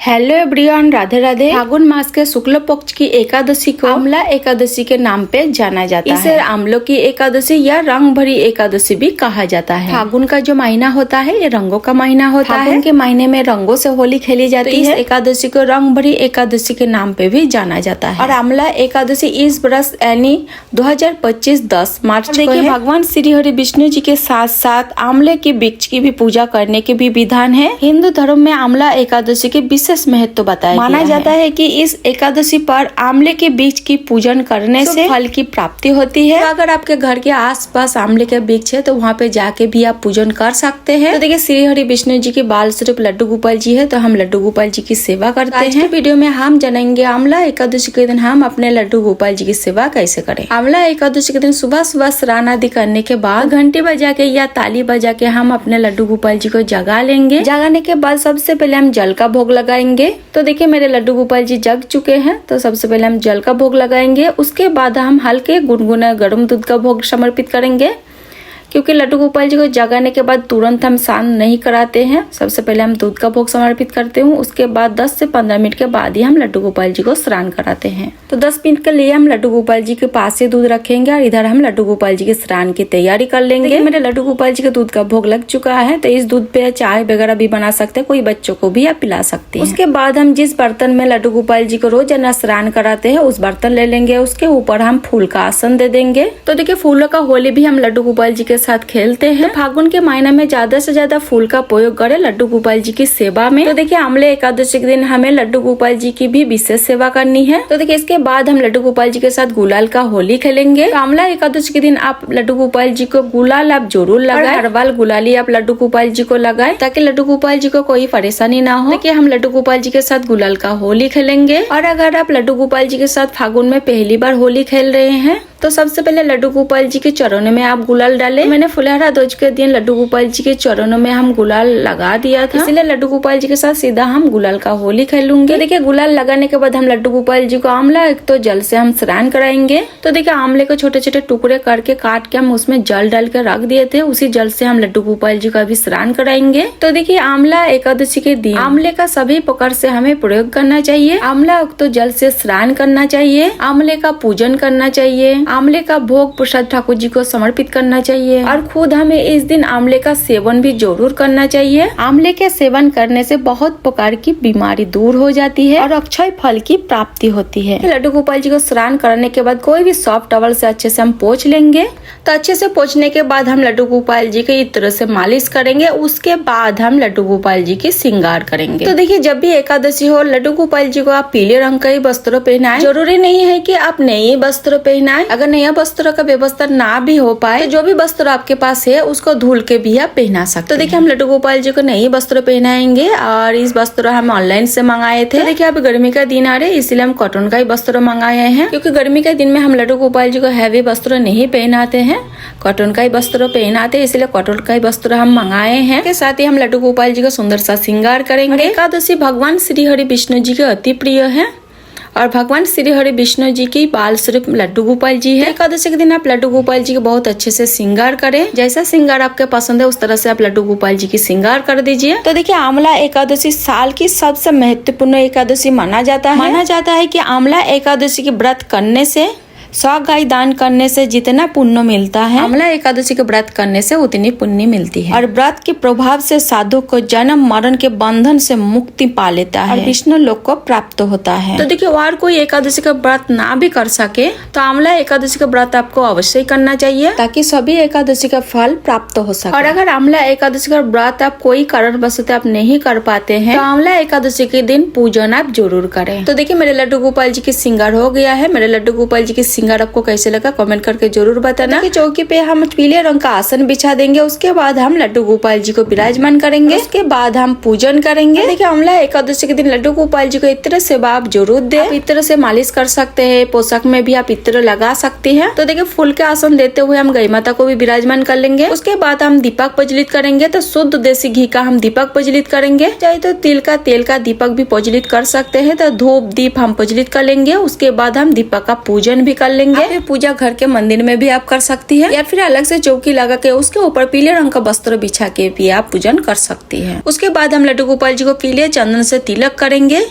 Hello everyone, Radhe Radhe. Phagun मास के शुक्ल पक्ष की एकादशी को आमला एकादशी के नाम पे जाना जाता है। इसे आमलों की एकादशी या रंग भरी एकादशी भी कहा जाता है। फागुन का जो महीना होता है ये रंगों का महीना होता है। फागुन के महीने में रंगों से होली खेली जाती है। इस एकादशी को रंग भरी एकादशी के नाम पे भी जाना जाता है। और आमला एकादशी इस वर्ष यानी 2025 10 मार्च को है। भगवान श्री हरि विष्णु जी के साथ साथ आमले के वृक्ष की भी पूजा करने के भी विधान है। हिंदू धर्म में आमला एकादशी के विशेष महत्व बताया माना जाता है कि इस एकादशी पर आमले के बीज की पूजन करने से फल की प्राप्ति होती है। तो अगर आपके घर के आसपास आमले के वृक्ष है तो वहाँ पे जाके भी आप पूजन कर सकते हैं। तो देखिए, श्री हरि विष्णु जी के बाल स्वरूप लड्डू गोपाल जी है, तो हम लड्डू गोपाल जी की सेवा करते हैं। आज के वीडियो में हम जानेंगे आमला एकादशी के दिन हम अपने लड्डू गोपाल जी की सेवा कैसे करें। आमला एकादशी के दिन सुबह सुबह स्नान आदि करने के बाद घंटी बजा के या ताली बजा के हम अपने लड्डू गोपाल जी को जगा लेंगे। जगाने के बाद सबसे पहले हम जल का भोग लगाएंगे। तो देखिए, मेरे लड्डू गोपाल जी जग चुके हैं, तो सबसे पहले हम जल का भोग लगाएंगे। उसके बाद हम हल्के गुनगुना गर्म दूध का भोग समर्पित करेंगे, क्योंकि लड्डू गोपाल जी को जगाने के बाद तुरंत हम स्नान नहीं कराते हैं। सबसे पहले हम दूध का भोग समर्पित करते हूँ। उसके बाद 10 से 15 मिनट के बाद ही हम लड्डू गोपाल जी को स्नान कराते हैं। तो 10 मिनट के लिए हम लड्डू गोपाल जी के पास से दूध रखेंगे और इधर हम लड्डू गोपाल जी के स्नान की तैयारी कर लेंगे। मेरे लड्डू गोपाल जी के दूध का भोग लग चुका है, तो इस दूध पे चाय वगैरह भी बना सकते हैं, कोई बच्चों को भी आप पिला सकते हैं। उसके बाद हम जिस बर्तन में लड्डू गोपाल जी को रोजाना स्नान कराते हैं उस बर्तन ले लेंगे। उसके ऊपर हम फूल का आसन दे देंगे। तो देखिए, फूलों का होली भी हम लड्डू गोपाल जी के साथ खेलते हैं। तो फागुन के महीने में ज्यादा से ज्यादा फूल का प्रयोग करें लड्डू गोपाल जी की सेवा में। तो देखिए, आमले एकादशी के दिन हमें लड्डू गोपाल जी की भी विशेष सेवा करनी है। तो देखिए, इसके बाद हम लड्डू गोपाल जी के साथ गुलाल का होली खेलेंगे। तो आमला एकादशी के दिन आप लड्डू गोपाल जी को गुलाल आप जरूर लगाएं। हर बार गुलाली आप लड्डू गोपाल जी को लगाएं, ताकि लड्डू गोपाल जी को कोई परेशानी ना हो। देखिए, हम लड्डू गोपाल जी के साथ गुलाल का होली खेलेंगे। और अगर आप लड्डू गोपाल जी के साथ फागुन में पहली बार होली खेल रहे हैं तो सबसे पहले लड्डू गोपाल जी के चरणों में आप गुलाल डालें। मैंने फुलहरा ध्वज के दिन लड्डू गोपाल जी के चरणों में हम गुलाल लगा दिया था, इसलिए लड्डू गोपाल जी के साथ सीधा हम गुलाल का होली खेलूंगे। तो देखिए, गुलाल लगाने के बाद हम लड्डू गोपाल जी को आमला एक तो जल से हम स्नान कराएंगे। तो देखिए, आमले को छोटे छोटे टुकड़े करके काट के हम उसमें जल डाल के रख दिए थे, उसी जल से हम लड्डू गोपाल जी का भी स्नान कराएंगे। तो देखिए, आमला एकादशी के दिन आमले का सभी प्रकार से हमें प्रयोग करना चाहिए। आमला तो जल से स्नान करना चाहिए, आमले का पूजन करना चाहिए, आमले का भोग प्रसाद ठाकुर जी को समर्पित करना चाहिए और खुद हमें इस दिन आमले का सेवन भी जरूर करना चाहिए। आमले के सेवन करने से बहुत प्रकार की बीमारी दूर हो जाती है और अक्षय फल की प्राप्ति होती है। लड्डू गोपाल जी को स्नान करने के बाद कोई भी सॉफ्ट टॉवल से अच्छे से हम पोंछ लेंगे। तो अच्छे से पोंछने के बाद हम लड्डू गोपाल जी के इस तरह से मालिश करेंगे। उसके बाद हम लड्डू गोपाल जी की श्रृंगार करेंगे। तो देखिए, जब भी एकादशी हो लड्डू गोपाल जी को आप पीले रंग का ही वस्त्र पहनाएं। जरूरी नहीं है कि आप नए वस्त्र पहनाएं। अगर नया वस्त्र का व्यवस्था ना भी हो पाए तो जो भी वस्त्र आपके पास है उसको धुल के भी आप पहना सकते हैं। तो देखिए, हम लड्डू गोपाल जी को नई वस्त्र पहनाएंगे और इस वस्त्र हम ऑनलाइन से मंगाए थे। तो देखिए, अब गर्मी का दिन आ रहे इसलिए हम कॉटन का ही वस्त्र मंगाए हैं, क्योंकि गर्मी के दिन में हम लड्डू गोपाल जी को हैवी वस्त्र नहीं पहनाते हैं, कॉटन का ही वस्त्र पहनाते हैं, इसलिए कॉटन का ही वस्त्र हम मंगाए हैं। के साथ ही हम लड्डू गोपाल जी का सुंदर सा श्रृंगार करेंगे। एकादशी भगवान श्री हरि विष्णु जी के अति प्रिय है और भगवान श्री हरि विष्णु जी की बाल स्वरूप लड्डू गोपाल जी है। एकादशी के दिन आप लड्डू गोपाल जी को बहुत अच्छे से श्रृंगार करें। जैसा श्रृंगार आपके पसंद है उस तरह से आप लड्डू गोपाल जी की श्रृंगार कर दीजिए। तो देखिए, आमला एकादशी साल की सबसे महत्वपूर्ण एकादशी माना जाता है कि आमला एकादशी के व्रत करने से 100 गाय दान करने से जितना पुण्य मिलता है, आमला एकादशी के व्रत करने से उतनी पुण्य मिलती है। और व्रत के प्रभाव से साधु को जन्म मरण के बंधन से मुक्ति पा लेता है और विष्णु लोक को प्राप्त होता है। तो देखिए, और कोई एकादशी का व्रत ना भी कर सके तो आमला एकादशी का व्रत आपको अवश्य करना चाहिए, ताकि सभी एकादशी का फल प्राप्त हो सके। और अगर आमला एकादशी का व्रत आप कोई कारणवश आप नहीं कर पाते हैं तो आमला एकादशी के दिन पूजन आप जरूर करें। तो देखिए, मेरे लड्डू गोपाल जी की श्रृंगार हो गया है। मेरे लड्डू गोपाल जी की श्रृंगार आपको कैसे लगा कमेंट करके जरूर बताना। कि चौकी पे हम पीले रंग का आसन बिछा देंगे। उसके बाद हम लड्डू गोपाल जी को विराजमान करेंगे। उसके बाद हम पूजन करेंगे। देखिए, आमला एकादशी के दिन लड्डू गोपाल जी को इत्र से आप जरूर दे। आप इत्र से मालिश कर सकते हैं, पोशाक में भी आप इत्र लगा सकती हैं। तो देखिए, फूल के आसन देते हुए हम गाय माता को भी विराजमान कर लेंगे। उसके बाद हम दीपक प्रज्वलित करेंगे। तो शुद्ध देसी घी का हम दीपक प्रज्वलित करेंगे। चाहे तो तिल का तेल का दीपक भी प्रज्वलित कर सकते हैं। तो धूप दीप हम प्रज्वलित कर लेंगे। उसके बाद हम दीपक का पूजन भी कर कर लेंगे। आप ये पूजा घर के मंदिर में भी आप कर सकती है या फिर अलग से चौकी लगा के उसके ऊपर पीले रंग का वस्त्र बिछा के भी आप पूजन कर सकती है। उसके बाद हम लड्डू गोपाल जी को पीले चंदन से तिलक करेंगे।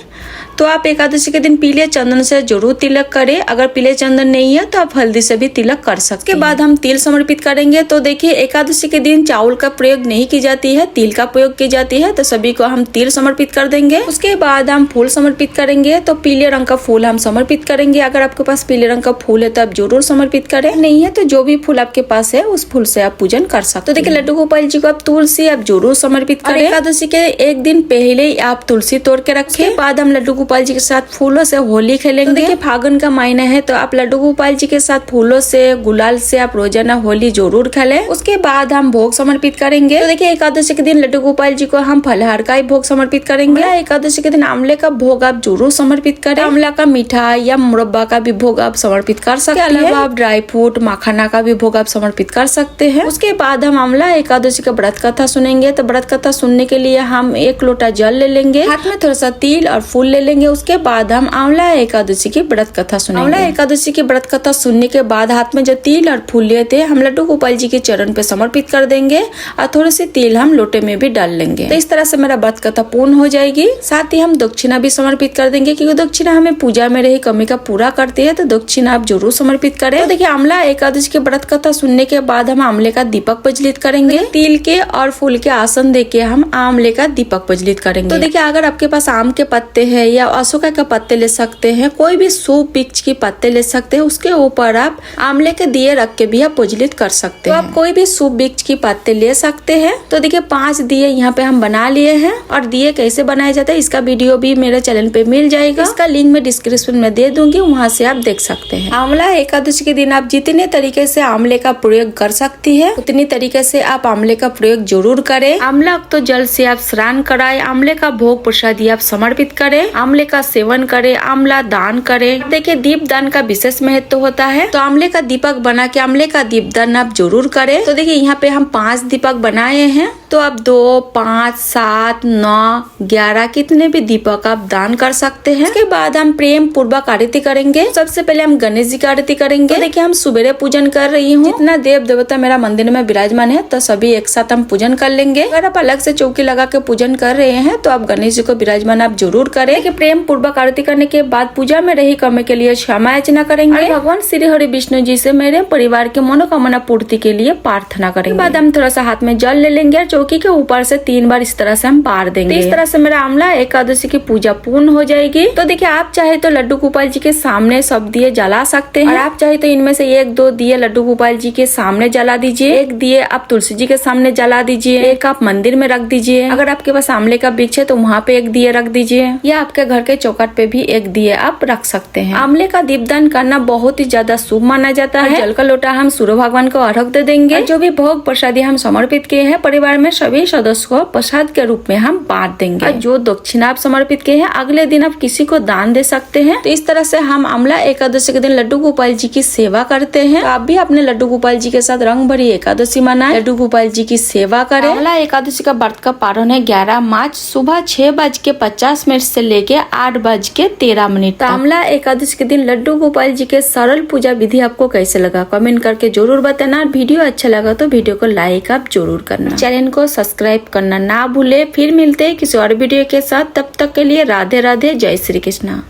तो आप एकादशी के दिन पीले चंदन से जरूर तिलक करें। अगर पीले चंदन नहीं है तो आप हल्दी से भी तिलक कर सकते हैं। उसके बाद हम तिल समर्पित करेंगे। तो देखिए एकादशी के दिन चावल का प्रयोग नहीं की जाती है, तिल का प्रयोग की जाती है। तो सभी को हम तिल समर्पित कर देंगे। उसके बाद हम फूल समर्पित करेंगे। तो पीले रंग का फूल हम समर्पित करेंगे। अगर आपके पास पीले रंग का फूल है तो आप जरूर समर्पित करें, नहीं है तो जो भी फूल आपके पास है उस फूल से आप पूजन कर सकते हैं। तो देखिए लड्डू गोपाल जी को आप तुलसी आप जरूर समर्पित करें। एकादशी के एक दिन पहले आप तुलसी तोड़ के रखें। बाद हम लड्डू गोपाल जी के साथ फूलों से होली खेलेंगे। तो देखिए फागुन का महीना है तो आप लड्डू गोपाल जी के साथ फूलों से गुलाल से आप रोजाना होली जरूर खेलें। उसके बाद हम भोग समर्पित करेंगे। तो देखिए एकादशी के दिन लड्डू गोपाल जी को हम फलहार का ही भोग समर्पित करेंगे। एकादशी के दिन आंवले का भोग आप जरूर समर्पित करें। आंवला का मिठाई या मुरब्बा का भी भोग आप समर्पित कर सकते हैं। अलावा आप ड्राई फ्रूट मखाना का भी भोग आप समर्पित कर सकते हैं। उसके बाद हम आंवला एकादशी का व्रत कथा सुनेंगे। तो व्रत कथा सुनने के लिए हम 1 लोटा जल ले लेंगे, हाथ में थोड़ा सा तिल और फूल ले लेंगे। उसके बाद हम आंवला एकादशी की व्रत कथा सुनेंगे। आंवला एकादशी की व्रत कथा सुनने के बाद हाथ में जो तिल और फूल लिए थे हम लड्डू गोपाल जी के चरण पे समर्पित कर देंगे और थोड़े से तिल हम लोटे में भी डाल लेंगे। तो इस तरह से मेरा व्रत कथा पूर्ण हो जाएगी। साथ ही हम दक्षिणा भी समर्पित कर देंगे, क्योंकि दक्षिणा हमें पूजा में रही कमी का पूरा करती है। तो दक्षिणा आप जरूर समर्पित करें। तो देखिए आंवला एकादशी की व्रत कथा सुनने के बाद हम आंवले का दीपक प्रज्वलित करेंगे। तिल के और फूल के आसन देके हम आंवले का दीपक प्रज्वलित करेंगे। तो देखिए अगर आपके पास आम के पत्ते हैं या अशोका के पत्ते ले सकते हैं, कोई भी शुभ वृक्ष के पत्ते ले सकते हैं, उसके ऊपर आप आंवले के दिए रख के भी आप प्रज्वलित कर सकते हैं। तो आप कोई भी शुभ वृक्ष के पत्ते ले सकते हैं। तो देखिए 5 दिए यहाँ पे हम बना लिए हैं और दिए कैसे बनाए जाते हैं इसका वीडियो भी मेरे चैनल पे मिल जाएगा। इसका लिंक मैं डिस्क्रिप्शन में दे दूंगी, वहाँ से आप देख सकते हैं। आंवला एकादशी के दिन आप जितने तरीके से आंवले का प्रयोग कर सकती है उतनी तरीके से आप आंवले का प्रयोग जरूर करें। आंवला तो जल से आप स्नान कराएं, आंवले का भोग प्रसादी आप समर्पित करें, आंवले का सेवन करें, आंवला दान करें। देखिए दीप दान का विशेष महत्व होता है। तो आंवले का दीपक बना के आंवले का दीप दान आप जरूर करें। तो देखिए यहाँ पे हम 5 दीपक बनाए हैं। तो आप 2, 5, 7, 9, 11 कितने भी दीपक आप दान कर सकते हैं। उसके बाद हम प्रेम पूर्वक आरती करेंगे। सबसे पहले हम गणेश जी की आरती करेंगे। तो देखिए हम सुबेरे पूजन कर रही हूँ। जितना देव देवता मेरा मंदिर में विराजमान है तो सभी एक साथ हम पूजन कर लेंगे। अगर आप अलग से चौकी लगा के पूजन कर रहे हैं तो आप गणेश जी को विराजमान आप जरूर करें। कि प्रेम पूर्वक आरती करने के बाद पूजा में रही कमी के लिए क्षमा याचना करेंगे। भगवान श्री हरि विष्णु जी से मेरे परिवार के मनोकामना पूर्ति के लिए प्रार्थना करेंगे। बाद हम थोड़ा सा हाथ में जल ले लेंगे और चौकी के ऊपर से 3 बार इस तरह से हम बार देंगे। तो इस तरह से मेरा आंवला एकादशी की पूजा पूर्ण हो जाएगी। तो देखिए आप चाहे तो लड्डू गोपाल जी के सामने सब दिए जला सकते हैं और आप चाहे तो इनमें से 1-2 दिए लड्डू गोपाल जी के सामने जला दीजिए, 1 दिए आप तुलसी जी के सामने जला दीजिए, 1 आप मंदिर में रख दीजिए। अगर आपके पास आंवले का वृक्ष है तो वहाँ पे 1 दिए रख दीजिए, या आपके घर के चौखट पे भी 1 दिए आप रख सकते हैं। आंवले का दीपदान करना बहुत ही ज्यादा शुभ माना जाता है। जल का लोटा हम सूर्य भगवान को अर्घ दे देंगे। जो भी भोग प्रसादी हम समर्पित किए हैं परिवार में सभी सदस्य को प्रसाद के रूप में हम बांट देंगे। और जो दक्षिणा आप समर्पित किए हैं अगले दिन आप किसी को दान दे सकते हैं। तो इस तरह से हम आंवला एकादशी के दिन लड्डू गोपाल जी की सेवा करते हैं। तो आप भी अपने लड्डू गोपाल जी के साथ रंग भरी एकादशी मनाएं, लड्डू गोपाल जी की सेवा करें। आंवला एकादशी का व्रत का पारण है 11 मार्च सुबह 6:50 से लेके 8:13। आंवला एकादशी के दिन लड्डू गोपाल जी के सरल पूजा विधि आपको कैसे लगा कमेंट करके जरूर बताना। वीडियो अच्छा लगा तो वीडियो को लाइक आप जरूर करना, चैनल को सब्सक्राइब करना ना भूले। फिर मिलते हैं किसी और वीडियो के साथ, तब तक के लिए राधे राधे, जय श्री कृष्णा।